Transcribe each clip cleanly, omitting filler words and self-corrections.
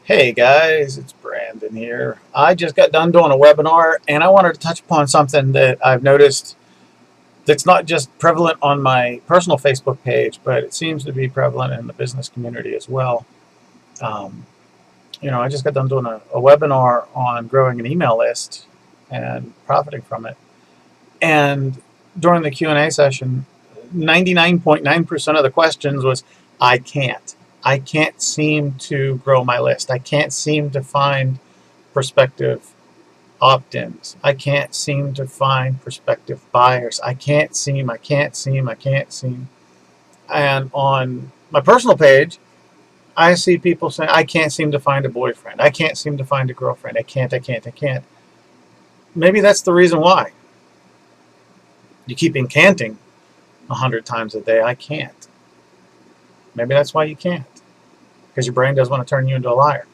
Hey guys, it's Brandon here. I just got done doing a webinar and I wanted to touch upon something that I've noticed that's not just prevalent on my personal Facebook page, but it seems to be prevalent in the business community as well. Um, I just got done doing a webinar on growing an email list and profiting from it. And during the Q&A session, 99.9% of the questions was, I can't. I can't seem to grow my list. I can't seem to find prospective opt-ins. I can't seem to find prospective buyers. I can't seem. And on my personal page, I see people saying, I can't seem to find a boyfriend. I can't seem to find a girlfriend. I can't. Maybe that's the reason why. You keep incanting 100 times a day, I can't. Maybe that's why you can't. Because your brain doesn't want to turn you into a liar.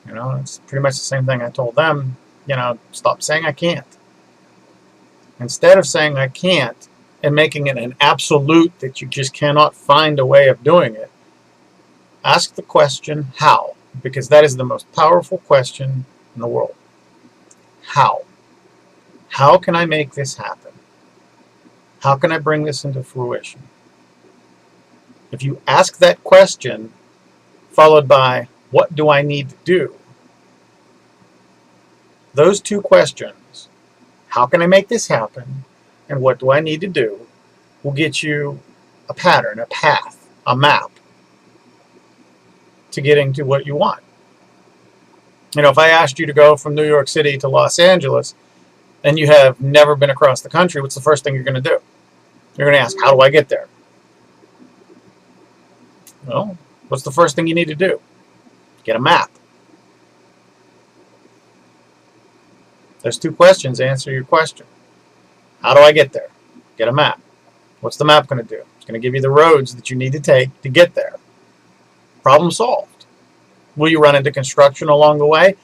It's pretty much the same thing I told them. Stop saying I can't. Instead of saying I can't and making it an absolute that you just cannot find a way of doing it, ask the question, how? Because that is the most powerful question in the world. How? How can I make this happen? How can I bring this into fruition? If you ask that question, followed by, what do I need to do? Those two questions, how can I make this happen, and what do I need to do, will get you a pattern, a path, a map to getting to what you want. If I asked you to go from New York City to Los Angeles, and you have never been across the country, what's the first thing you're going to do? You're going to ask, how do I get there? Well, what's the first thing you need to do? Get a map. Those two questions answer your question. How do I get there? Get a map. What's the map going to do? It's going to give you the roads that you need to take to get there. Problem solved. Will you run into construction along the way?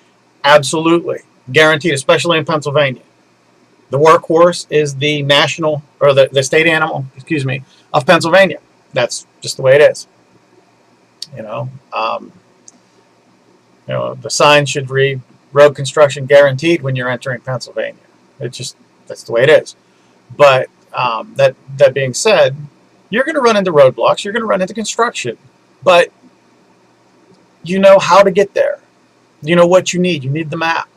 Absolutely. Guaranteed, especially in Pennsylvania. The workhorse is the national, or the state animal, of Pennsylvania. That's just the way it is. The sign should read road construction guaranteed when you're entering Pennsylvania. That's the way it is. But that being said, you're going to run into roadblocks. You're going to run into construction. But you know how to get there. You know what you need. You need the map.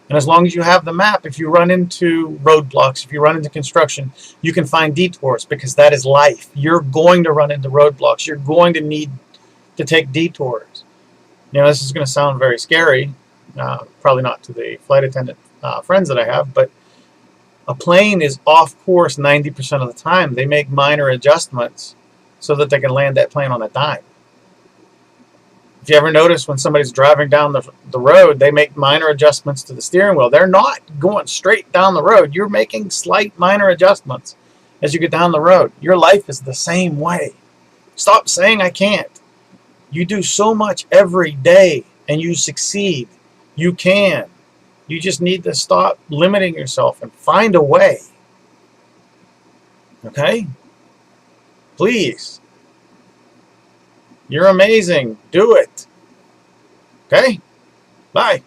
And as long as you have the map, if you run into roadblocks, if you run into construction, you can find detours, because that is life. You're going to run into roadblocks. You're going to need to take detours. This is going to sound very scary, probably not to the flight attendant friends that I have, but a plane is off course 90% of the time. They make minor adjustments so that they can land that plane on a dime. If you ever notice when somebody's driving down the road, they make minor adjustments to the steering wheel. They're not going straight down the road. You're making slight minor adjustments as you get down the road. Your life is the same way. Stop saying I can't. You do so much every day and you succeed. You can. You just need to stop limiting yourself and find a way. Okay? Please. You're amazing. Do it. Okay? Bye.